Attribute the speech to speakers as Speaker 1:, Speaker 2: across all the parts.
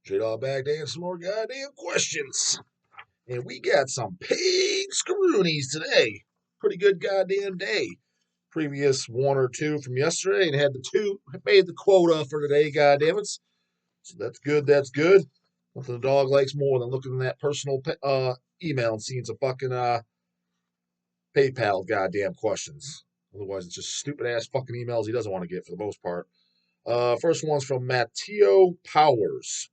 Speaker 1: J-Dog back to answer some more goddamn questions. And we got some paid screwies today. Pretty good goddamn day. Previous one or two from yesterday and had the two, made the quota for today, goddammit. So that's good, that's good. Nothing the dog likes more than looking at that personal email and seeing some fucking PayPal goddamn questions. Otherwise, it's just stupid ass fucking emails he doesn't want to get for the most part. First one's from Matteo Powers.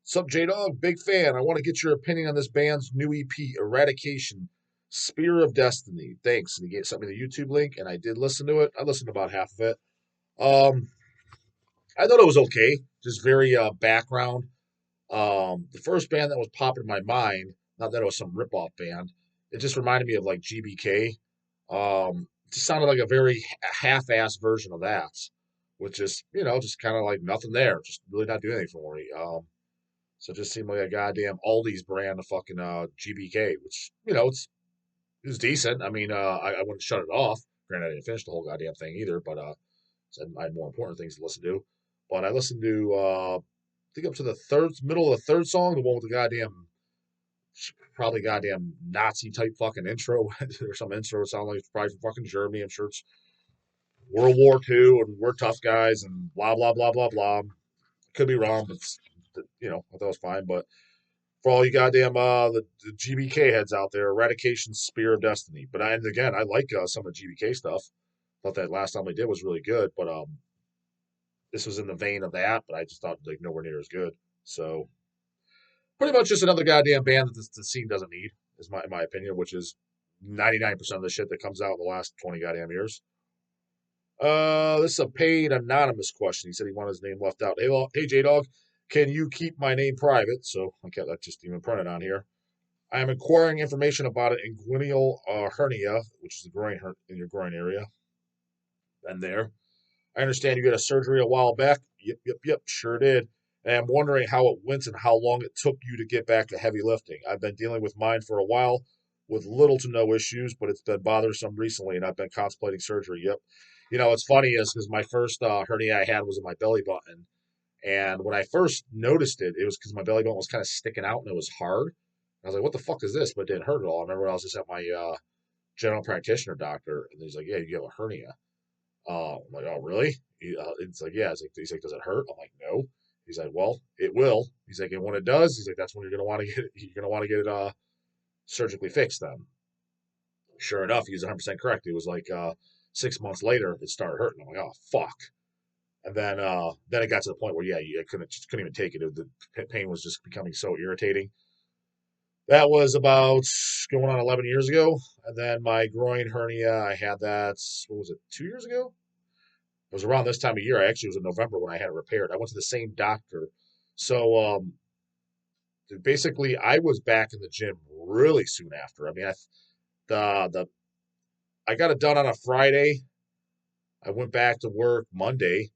Speaker 1: Sup, J Dog? Big fan. I want to get your opinion on this band's new EP, Eradication, Spear of Destiny. Thanks. And he sent me the YouTube link, and I did listen to it. I listened to about half of it. I thought it was okay, just very background. The first band that was popping in my mind, not that it was some ripoff band, it just reminded me of like GBK. It just sounded like a very half-assed version of that, with just just kind of like nothing there, just really not doing anything for me. So it just seemed like a goddamn Aldi's brand of fucking GBK, which it was decent. I mean, I wouldn't shut it off. Granted, I didn't finish the whole goddamn thing either, but I had more important things to listen to. But I listened to I think up to the middle of the third song, the one with the goddamn probably goddamn Nazi type fucking intro or some intro. It sounded like it's probably from fucking Germany. I'm sure it's World War II and we're tough guys and blah blah blah blah blah. Could be wrong, but I thought it was fine. But for all you goddamn the GBK heads out there, Eradication Spear of Destiny. But again, I like some of the GBK stuff. Thought that last time we did was really good, but this was in the vein of that, but I just thought like nowhere near as good. So pretty much just another goddamn band that the scene doesn't need, is in my opinion, which is 99% of the shit that comes out in the last 20 goddamn years. This is a paid anonymous question. He said he wanted his name left out. Hey J Dog, can you keep my name private? So I can't just even print it on here. I am inquiring information about an inguinal hernia, which is the groin in your groin area. And there. I understand you got a surgery a while back. Yep, sure did. And I'm wondering how it went and how long it took you to get back to heavy lifting. I've been dealing with mine for a while with little to no issues, but it's been bothersome recently, and I've been contemplating surgery. Yep. What's funny is because my first hernia I had was in my belly button. And when I first noticed it, it was because my belly button was kind of sticking out and it was hard. I was like, what the fuck is this? But it didn't hurt at all. I remember I was just at my general practitioner doctor, and he's like, yeah, you have a hernia. I'm like, oh, really? It's like, yeah. He's like, does it hurt? I'm like, no. He's like, well, it will. He's like, and when it does, he's like, that's when you're gonna want to get it. You're gonna want to get it surgically fixed. Then, sure enough, he was 100% correct. It was like 6 months later, it started hurting. I'm like, oh fuck. And then it got to the point where I couldn't even take it. The pain was just becoming so irritating. That was about going on 11 years ago. And then my groin hernia, I had that. What was it? 2 years ago? It was around this time of year. Actually, it was in November when I had it repaired. I went to the same doctor. So basically, I was back in the gym really soon after. I mean, I got it done on a Friday. I went back to work Monday.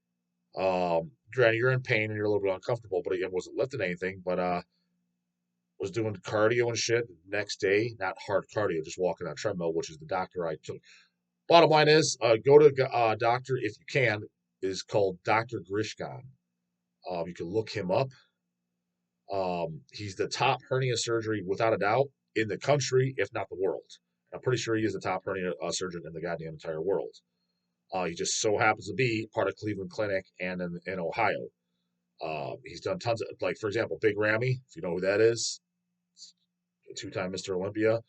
Speaker 1: Granted, you're in pain and you're a little bit uncomfortable, but again, wasn't lifting anything. But was doing cardio and shit. Next day, not hard cardio, just walking on a treadmill, which is the doctor I took. Bottom line is, go to a doctor if you can. Is called Dr. Grishkan. You can look him up. He's the top hernia surgery, without a doubt, in the country, if not the world. I'm pretty sure he is the top hernia surgeon in the goddamn entire world. He just so happens to be part of Cleveland Clinic and in Ohio. He's done tons of, like, for example, Big Ramy, if you know who that is, a two-time Mr. Olympia.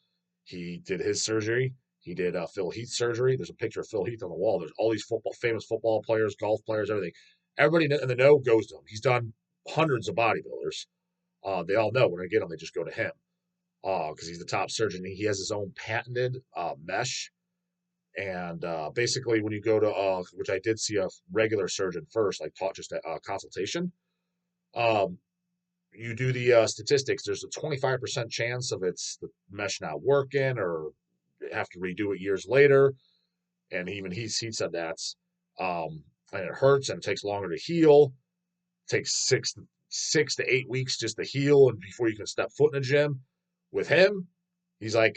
Speaker 1: He did his surgery. He did Phil Heath's surgery. There's a picture of Phil Heath on the wall. There's all these famous football players, golf players, everything. Everybody in the know goes to him. He's done hundreds of bodybuilders. They all know when they get him, they just go to him because he's the top surgeon. He has his own patented mesh. And basically, when you go to, which I did see a regular surgeon first, like taught just a consultation, you do the statistics. There's a 25% chance of the mesh not working or have to redo it years later. And even he said that. And it hurts and it takes longer to heal. It takes 6 to 8 weeks just to heal and before you can step foot in a gym. With him, he's like,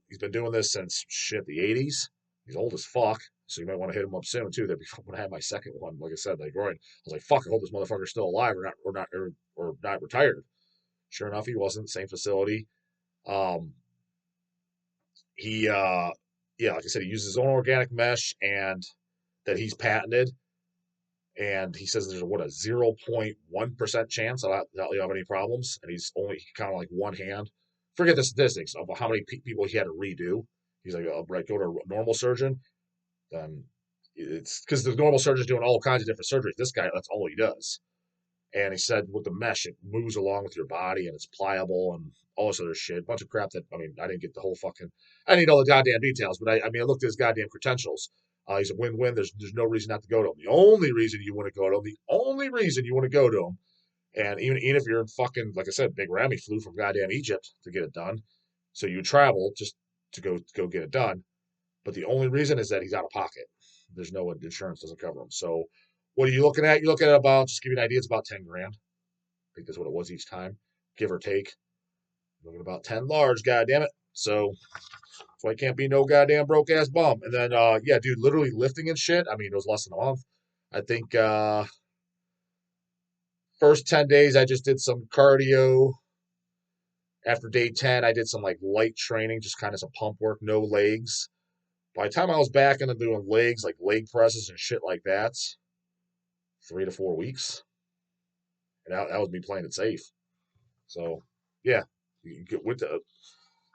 Speaker 1: he's been doing this since the 80s. He's old as fuck, so you might want to hit him up soon too. That before when I had my second one, like I said, like groin, I was like, fuck, I hope this motherfucker's still alive or not retired. Sure enough, he wasn't. Same facility. Um, he yeah, like I said, he uses his own organic mesh and that he's patented. And he says there's what a 0.1% chance that he'll have any problems, and he's only kind of like one hand. Forget the statistics of how many people he had to redo. He's like, oh, right, go to a normal surgeon. Then it's because the normal surgeon's doing all kinds of different surgeries. This guy, that's all he does. And he said with the mesh, it moves along with your body and it's pliable and all this other shit. Bunch of crap that, I mean, I didn't get the whole fucking, I didn't need all the goddamn details, but I mean, I looked at his goddamn credentials. He's a win-win. There's no reason not to go to him. The only reason you want to go to him, and even if you're in fucking, like I said, Big Ramy flew from goddamn Egypt to get it done. So you travel just to go get it done. But the only reason is that he's out of pocket. There's no insurance doesn't cover him. So what are you looking at? You're looking at about, just give you an idea, it's about 10 grand. I think that's what it was each time, give or take. You're looking at about 10 large, goddamn it. So I can't be no goddamn broke ass bum. And then yeah, dude, literally lifting and shit. I mean, it was less than a month. I think first 10 days I just did some cardio. After day 10, I did some like light training, just kind of some pump work, no legs. By the time I was back into doing legs, like leg presses and shit like that, 3 to 4 weeks. And that was me playing it safe. So, yeah, you get with the.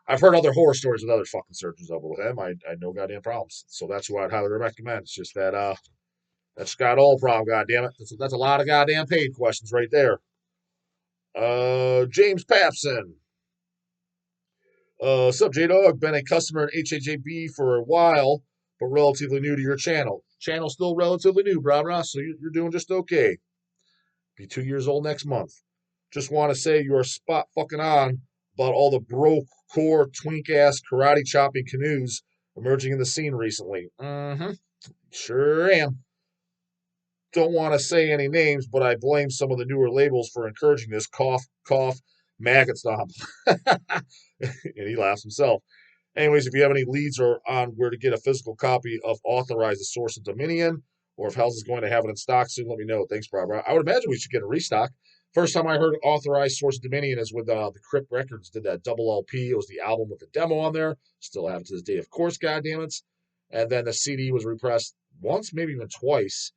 Speaker 1: I've heard other horror stories with other fucking surgeons over with him. I had no goddamn problems. So that's who I'd highly recommend. It's just that that's Scott All problem, goddamn it. That's a lot of goddamn paid questions right there. James Papson. Sup, J Dog? Been a customer at HHAB for a while, but relatively new to your channel. Channel still relatively new, brah, so you're doing just okay. Be 2 years old next month. Just want to say you're spot fucking on about all the bro core twink ass karate chopping canoes emerging in the scene recently. Mm-hmm. Sure am. Don't want to say any names, but I blame some of the newer labels for encouraging this cough, cough, maggot stomp. And he laughs himself. Anyways, if you have any leads or on where to get a physical copy of Authorize the Source of Dominion, or if Hells is going to have it in stock soon, let me know. Thanks, Barbara. I would imagine we should get a restock. First time I heard Authorized Source of Dominion is with the Crypt Records did that double LP. It was the album with the demo on there. Still have it to this day, of course, goddammit. And then the CD was repressed once, maybe even twice.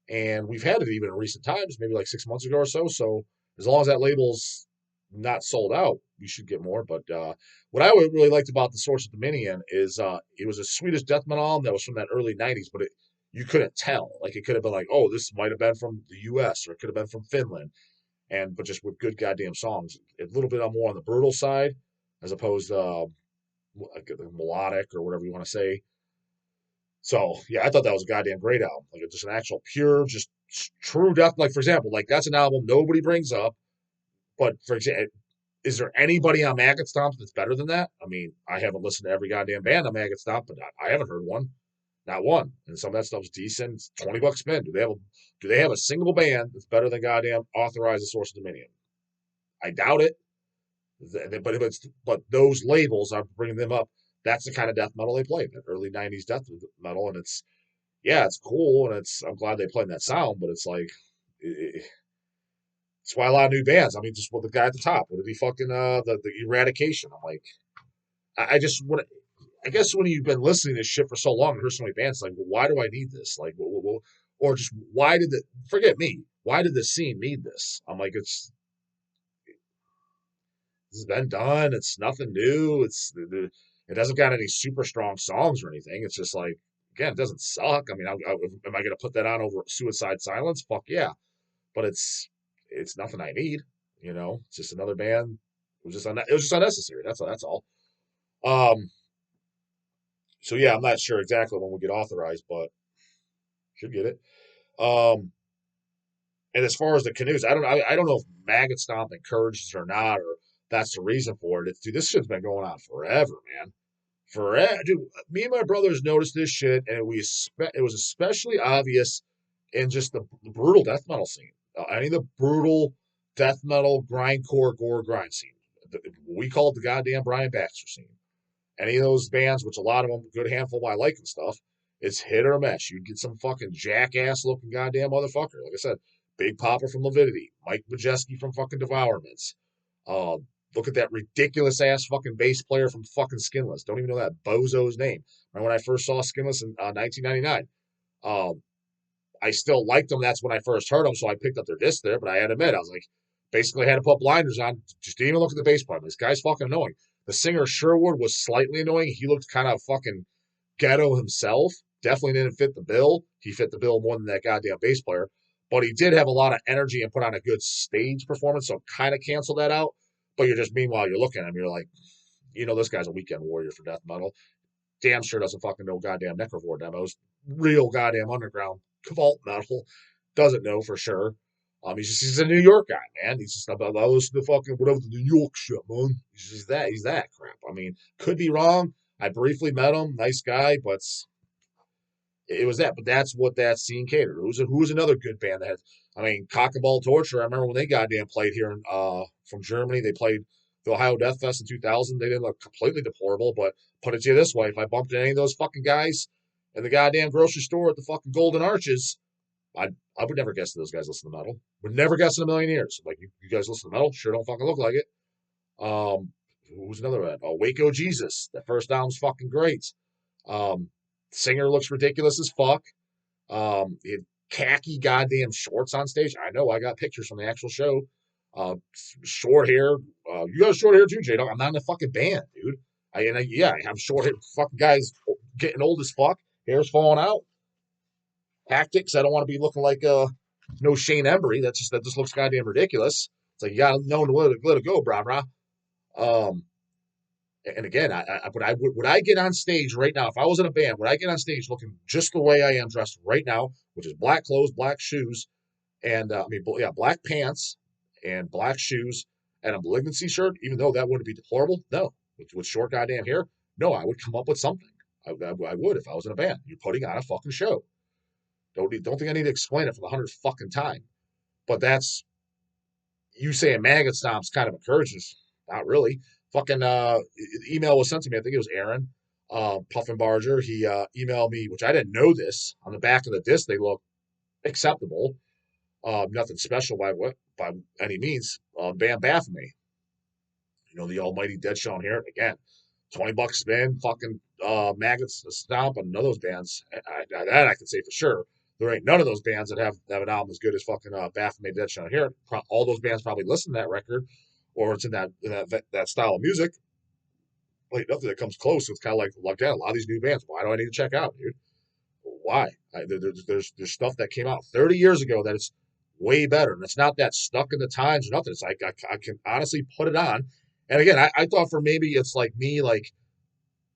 Speaker 1: And we've had it even in recent times, maybe like 6 months ago or so. So as long as that label's not sold out, we should get more. But what I really liked about the Source of Dominion is it was a Swedish death metal album that was from that early '90s, but you couldn't tell. Like it could have been like, oh, this might have been from the U.S. or it could have been from Finland, but just with good goddamn songs. A little bit more on the brutal side, as opposed to like melodic or whatever you want to say. So yeah, I thought that was a goddamn great album. Like just an actual pure, just true death. Like for example, like that's an album nobody brings up. But for example, is there anybody on Maggot Stomp that's better than that? I mean, I haven't listened to every goddamn band on Maggot Stomp, but I haven't heard one, not one. And some of that stuff's decent. It's $20 spin. Do they have a single band that's better than goddamn Authorize the Source of Dominion? I doubt it. But those labels, I'm bringing them up. That's the kind of death metal they play, the early '90s death metal, and it's cool, and I'm glad they play that sound, but it's like. That's why a lot of new bands. I mean, just with the guy at the top, would it be fucking the Eradication? I'm like, I just want. I guess when you've been listening to this shit for so long and heard so many bands, like, well, why do I need this? Like, or just why did the forget me? Why did the scene need this? I'm like, this has been done. It's nothing new. It doesn't got any super strong songs or anything. It's just like, again, it doesn't suck. I mean, am I going to put that on over Suicide Silence? Fuck yeah, but it's nothing I need. It's just another band. It was just unnecessary. That's all. Um. So yeah, I'm not sure exactly when we get authorized, but should get it. Um. And as far as the canoes, I don't know if Maggot Stomp encourages it or not, or that's the reason for it. Dude, this shit's been going on forever, man. Forever, dude. Me and my brothers noticed this shit, and it was especially obvious in just the brutal death metal scene. I mean, the brutal death metal grindcore gore grind scene. We call it the goddamn Brian Baxter scene. any of those bands, which a lot of them, a good handful I like and stuff, it's hit or miss. You'd get some fucking jackass looking goddamn motherfucker. Like I said, Big Popper from Lividity, Mike Majeski from fucking Devourments. Uh, Look at that ridiculous ass fucking bass player from fucking Skinless. Don't even know that bozo's name. Remember when I first saw Skinless in 1999? I still liked them. That's when I first heard them, so I picked up their disc there. But I had to admit, I was like, basically had to put blinders on. Just didn't even look at the bass player. This guy's fucking annoying. The singer Sherwood was slightly annoying. He looked kind of fucking ghetto himself. Definitely didn't fit the bill. He fit the bill more than that goddamn bass player. But he did have a lot of energy and put on a good stage performance, so kind of canceled that out. But you're just, meanwhile, you're looking at him, you're like, this guy's a weekend warrior for death metal. Damn sure doesn't fucking know goddamn Necrovore demos. Real goddamn underground vault metal. Doesn't know for sure. He's a New York guy, man. He's just about listen to fucking whatever the New York shit, man. He's that crap. I mean, could be wrong. I briefly met him, nice guy, but it was that. But that's what that scene catered. Who was another good band that had? I mean, Cock and Ball Torture. I remember when they goddamn played here from Germany. They played the Ohio Death Fest in 2000. They didn't look completely deplorable, but put it to you this way: if I bumped into any of those fucking guys in the goddamn grocery store at the fucking Golden Arches, I would never guess that those guys listen to metal. Would never guess in a million years. Like, you guys listen to metal? Sure don't fucking look like it. Who's another one? Oh, Waco Jesus. The first album's fucking great. Singer looks ridiculous as fuck. He had khaki goddamn shorts on stage. I know, I got pictures from the actual show. Short hair. You got short hair too, J-Dog. I'm not in a fucking band, dude. I have short hair. Fucking guys getting old as fuck. Hair's falling out. Tactics. I don't want to be looking like no Shane Embry. That just looks goddamn ridiculous. It's like, you gotta know when to let it go, brah brah. And again, would I get on stage right now if I was in a band? Would I get on stage looking just the way I am dressed right now, which is black clothes, black shoes, and black pants and black shoes and a Malignancy shirt? Even though that wouldn't be deplorable, no. With short goddamn hair, no. I would come up with something. I would if I was in a band. You're putting on a fucking show. Don't think I need to explain it for the 100th fucking time. But that's, you saying maggot stomps kind of encourages. Not really. Fucking email was sent to me. I think it was Aaron, Puffin Barger. He emailed me, which I didn't know this. On the back of the disc, they look acceptable. Nothing special by any means. Band Baphomet. The almighty Dead Shown here. Again, $20 spin, fucking maggots stomp, and none of those bands. That I can say for sure. There ain't none of those bands that have an album as good as fucking Baphomet Dead Shown here. All those bands probably listen to that record, or it's in that style of music. Like, nothing that comes close. It's kind of like that. A lot of these new bands. Why do I need to check out, dude? Why? There's stuff that came out 30 years ago that it's way better, and it's not that stuck in the times or nothing. It's like I can honestly put it on. And again, I thought for maybe it's like me, like,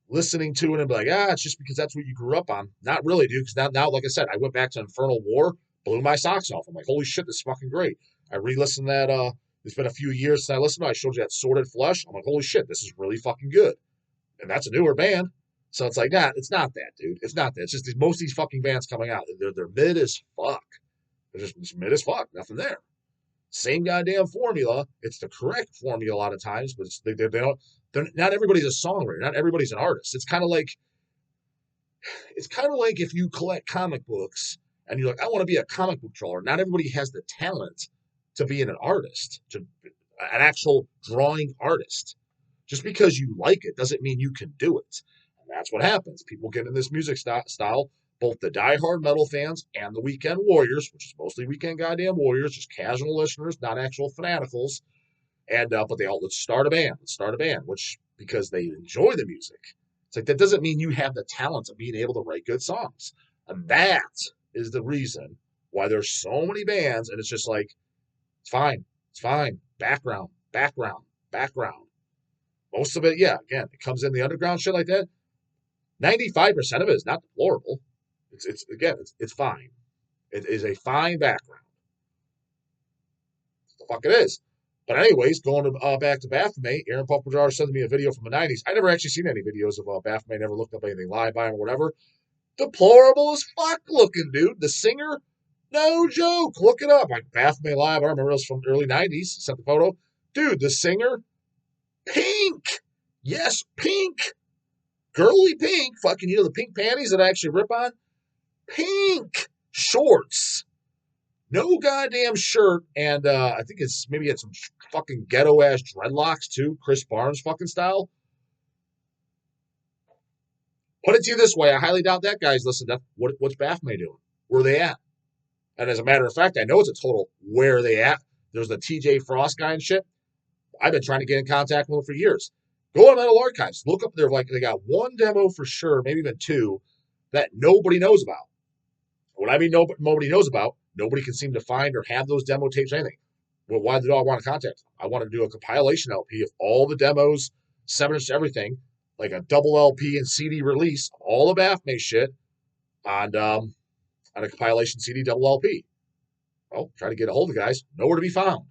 Speaker 1: listening to it and be like, it's just because that's what you grew up on. Not really, dude, because now, like I said, I went back to Infernal War, blew my socks off. I'm like, holy shit, this is fucking great. I re-listened that, it's been a few years since I listened to it. I showed you that Sordid Flesh. I'm like, holy shit, this is really fucking good. And that's a newer band. So it's like, it's not that, dude. It's not that. It's just most of these fucking bands coming out, they're mid as fuck. They're just mid as fuck. Nothing there. Same goddamn formula. It's the correct formula a lot of times, but they don't. Not everybody's a songwriter. Not everybody's an artist. It's kind of like if you collect comic books and you're like, I want to be a comic book drawer. Not everybody has the talent to be an artist, to an actual drawing artist. Just because you like it doesn't mean you can do it. And that's what happens. People get in this music style. Both the diehard metal fans and the weekend warriors, which is mostly weekend goddamn warriors, just casual listeners, not actual fanaticals. And but let's start a band, which because they enjoy the music. It's like, that doesn't mean you have the talent of being able to write good songs. And that is the reason why there's so many bands, and it's just like, it's fine. Background. Most of it, again, it comes in the underground shit like that. 95% of it is not deplorable. It's fine. It is a fine background. What the fuck it is. But anyways, going back to Baphomet, Aaron Puffin sent me a video from the 90s. I never actually seen any videos of Baphomet, never looked up anything live by him or whatever. Deplorable as fuck looking, dude. The singer, no joke. Look it up. Like, Baphomet live, I remember it was from the early 90s. He sent the photo. Dude, the singer, pink. Yes, pink. Girly pink, fucking, the pink panties that I actually rip on, pink shorts, no goddamn shirt, and I think it's maybe had some fucking ghetto ass dreadlocks too, Chris Barnes fucking style. Put it to you this way, I highly doubt that guy's listening. What's Baphomet doing? Where are they at? And as a matter of fact, I know it's a total where are they at. There's the TJ Frost guy and shit. I've been trying to get in contact with them for years. Go on Metal Archives, look up there. Like they got one demo for sure, maybe even two, that nobody knows about. What I mean, nobody knows about. Nobody can seem to find or have those demo tapes or anything. Well, why did I want to contact them? I wanted to do a compilation LP of all the demos, 7-inch everything, like a double LP and CD release of all the Baphomet shit on a compilation CD double LP. Well, try to get a hold of the guys, nowhere to be found.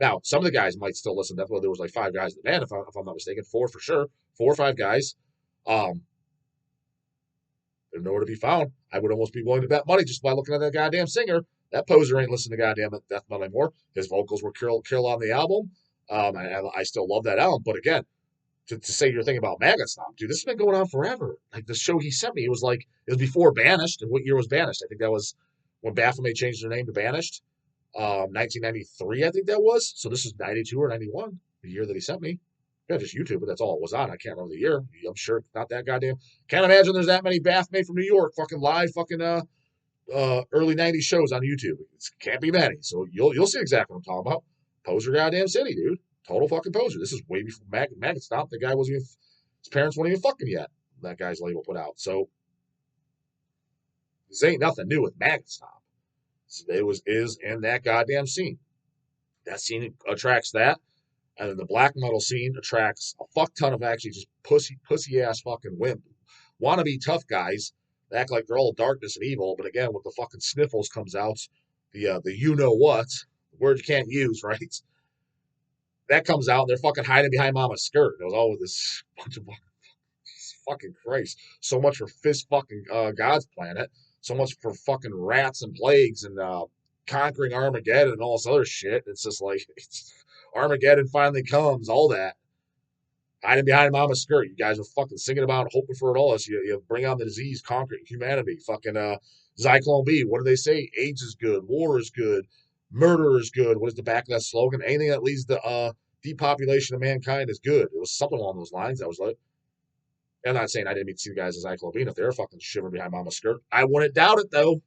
Speaker 1: Now, some of the guys might still listen. That's why there was like 5 guys in the band, if I'm not mistaken, 4 for sure, 4 or 5 guys. They're nowhere to be found. I would almost be willing to bet money just by looking at that goddamn singer. That poser ain't listening to goddamn Deathmetal anymore. His vocals were kill on the album. I still love that album. But again, to say you're thinking about Maggot Stomp, dude, this has been going on forever. Like the show he sent me, it was before Banished. And what year was Banished? I think that was when Baphomet changed their name to Banished. 1993, I think that was. So this is 92 or 91, the year that he sent me. Yeah, just YouTube, but that's all it was on. I can't remember the year. I'm sure it's not that goddamn. Can't imagine there's that many Baphomet from New York fucking live fucking early 90s shows on YouTube. It can't be many. So you'll see exactly what I'm talking about. Poser goddamn city, dude. Total fucking poser. This is way before Maggot Stomp. The guy wasn't even, his parents weren't even fucking yet. That guy's label put out. So this ain't nothing new with Maggot Stomp. It is in that goddamn scene. That scene attracts that. And then the black metal scene attracts a fuck ton of actually just pussy ass fucking wimp, wannabe tough guys that act like they're all darkness and evil. But again, with the fucking sniffles comes out, the you know what, word you can't use, right? That comes out, and they're fucking hiding behind Mama's skirt. It was all with this bunch of fucking Christ. So much for fist fucking God's planet. So much for fucking rats and plagues and conquering Armageddon and all this other shit. It's just like Armageddon finally comes, all that. Hiding behind Mama's skirt. You guys are fucking singing about hoping for it all. So you bring on the disease, conquer humanity. Fucking Zyklon B. What do they say? AIDS is good. War is good. Murder is good. What is the back of that slogan? Anything that leads to depopulation of mankind is good. It was something along those lines. I was like, I'm not saying I didn't mean to see the guys as Zyklon B. If they're fucking shivering behind Mama's skirt, I wouldn't doubt it though.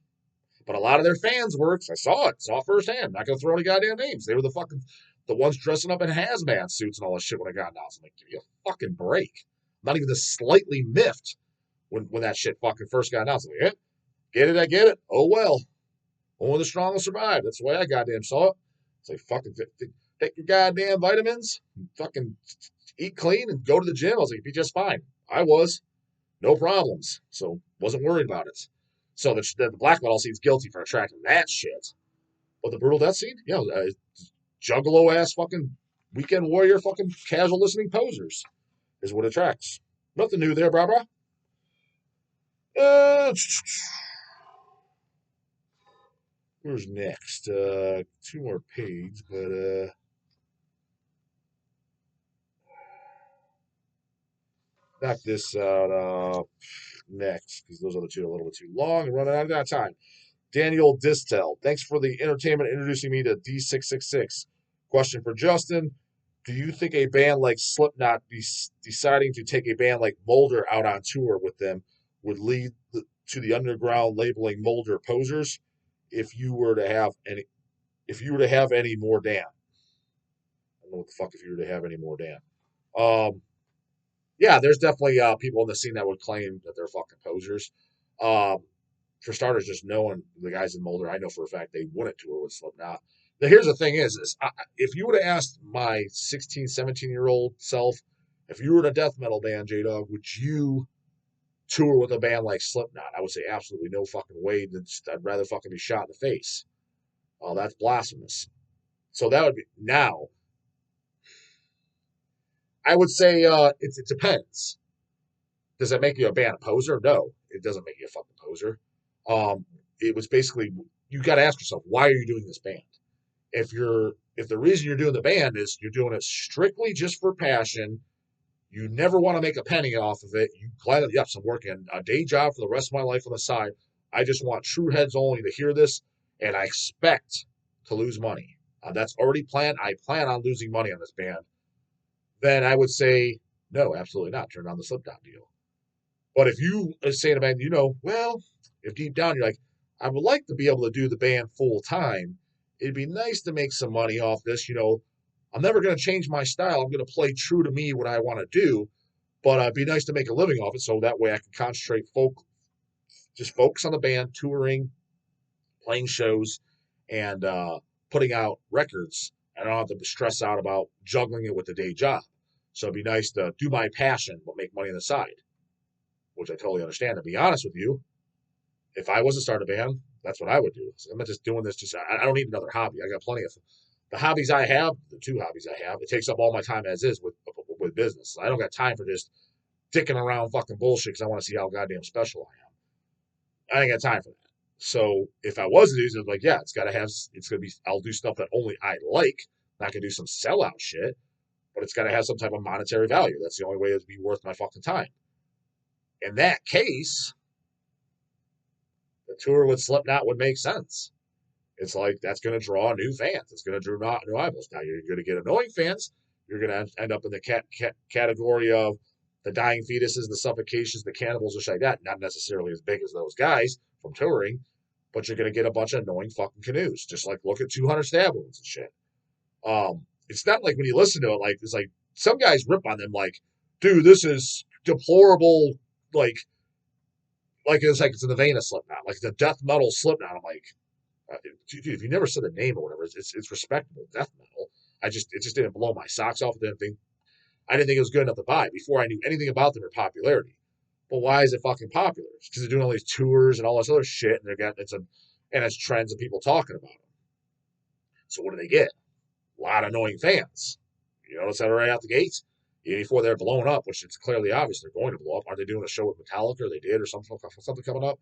Speaker 1: But a lot of their fans were. I saw it firsthand. Not gonna throw any goddamn names. They were the ones dressing up in hazmat suits and all this shit when I got announced. I'm like, give me a fucking break. Not even slightly miffed when that shit fucking first got announced. I'm like, get it, I get it. Oh well. Only the strong will survive. That's the way I goddamn saw it. It's like, fucking take your goddamn vitamins, fucking eat clean and go to the gym. I was like, you'd be just fine. I was. No problems. So wasn't worried about it. So the black metal scene's guilty for attracting that shit. But the brutal death scene, juggalo ass fucking weekend warrior fucking casual listening posers is what attracts. Nothing new there, brah. Where's next? 2 more pages, but knock this out next, because those other 2 are a little bit too long and running out of time. Daniel Distel, thanks for the entertainment introducing me to D666. Question for Justin. Do you think a band like Slipknot deciding to take a band like Mulder out on tour with them would lead to the underground labeling Mulder posers? If you were to have any more, Dan. I don't know what the fuck if you were to have any more, Dan. Yeah, there's definitely people in the scene that would claim that they're fucking posers. For starters, just knowing the guys in Mulder, I know for a fact they wouldn't tour with Slipknot. Now, here's the thing is if you would have asked my 16, 17-year-old self, if you were in a death metal band, J-Dog, would you tour with a band like Slipknot? I would say absolutely no fucking way. I'd rather fucking be shot in the face. Oh, that's blasphemous. So that would be now. I would say it depends. Does that make you a band poser? No, it doesn't make you a fucking poser. It was basically, you got to ask yourself, why are you doing this band? If the reason you're doing the band is you're doing it strictly just for passion, You never want to make a penny off of it. You gladly, yes, I'm working a day job for the rest of my life on the side. I just want true heads only to hear this, and I expect to lose money. That's already planned. I plan on losing money on this band. Then I would say, no, absolutely not. Turn down the slip down deal. But if you say to a band, well, if deep down you're like, I would like to be able to do the band full time, it'd be nice to make some money off this. I'm never going to change my style. I'm going to play true to me what I want to do, but it'd be nice to make a living off it so that way I can concentrate, just focus on the band, touring, playing shows, and putting out records. I don't have to stress out about juggling it with the day job. So it'd be nice to do my passion but make money on the side, which I totally understand. To be honest with you, if I was to start a band, that's what I would do. So I'm not just doing this. I don't need another hobby. I got plenty of the hobbies I have. The two hobbies I have, it takes up all my time as is with business. I don't got time for just dicking around fucking bullshit because I want to see how goddamn special I am. I ain't got time for that. So if I was to do it, like, yeah, it's got to have. It's gonna be. I'll do stuff that only I like. Not gonna do some sellout shit, but it's got to have some type of monetary value. That's the only way it'd be worth my fucking time. In that case, the tour with Slipknot would make sense. It's like that's going to draw new fans. It's going to draw new eyeballs. Now you're going to get annoying fans. You're going to end up in the category of the dying fetuses, the suffocations, the cannibals, and shit like that. Not necessarily as big as those guys from touring, but you're going to get a bunch of annoying fucking canoes. Just like look at 200 stab wounds and shit. It's not like when you listen to it, like it's like some guys rip on them, like, dude, this is deplorable, like it's in the vein of Slipknot, like the death metal Slipknot. I'm like, dude, if you never said the name or whatever, it's respectable death metal. It just didn't blow my socks off. I didn't think it was good enough to buy before I knew anything about them or popularity. But why is it fucking popular? It's because they're doing all these tours and all this other shit, and it's trends of people talking about them. So what do they get? A lot of annoying fans. You notice that right out the gates. Even before they're blown up, which it's clearly obvious they're going to blow up. Are they doing a show with Metallica? Or they did, or something coming up?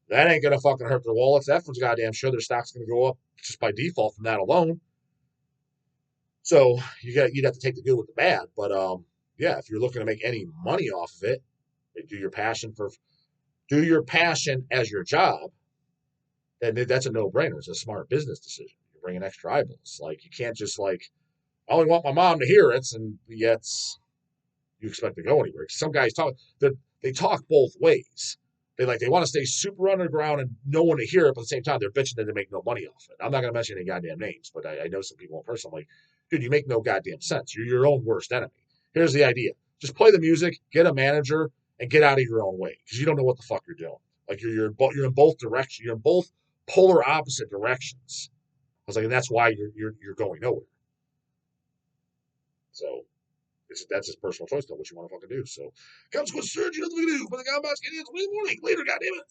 Speaker 1: That ain't gonna fucking hurt their wallets. Everyone's goddamn sure their stock's gonna go up just by default from that alone. So you'd have to take the good with the bad. But yeah, if you're looking to make any money off of it, do your passion as your job, then that's a no-brainer. It's a smart business decision. You're bringing extra eyeballs. Like you can't just like I only want my mom to hear it, and yet you expect to go anywhere. Some guys they talk both ways. They want to stay super underground and no one to hear it, but at the same time they're bitching that they make no money off it. I'm not gonna mention any goddamn names, but I know some people in person. I'm like, dude, you make no goddamn sense. You're your own worst enemy. Here's the idea: just play the music, get a manager, and get out of your own way because you don't know what the fuck you're doing. Like you're in both directions. You're in both polar opposite directions. I was like, and that's why you're going nowhere. So that's his personal choice, though, what you want to fucking do. So, consequence surge, you know what we do. But the guy about skinny, it's morning. Later, goddammit.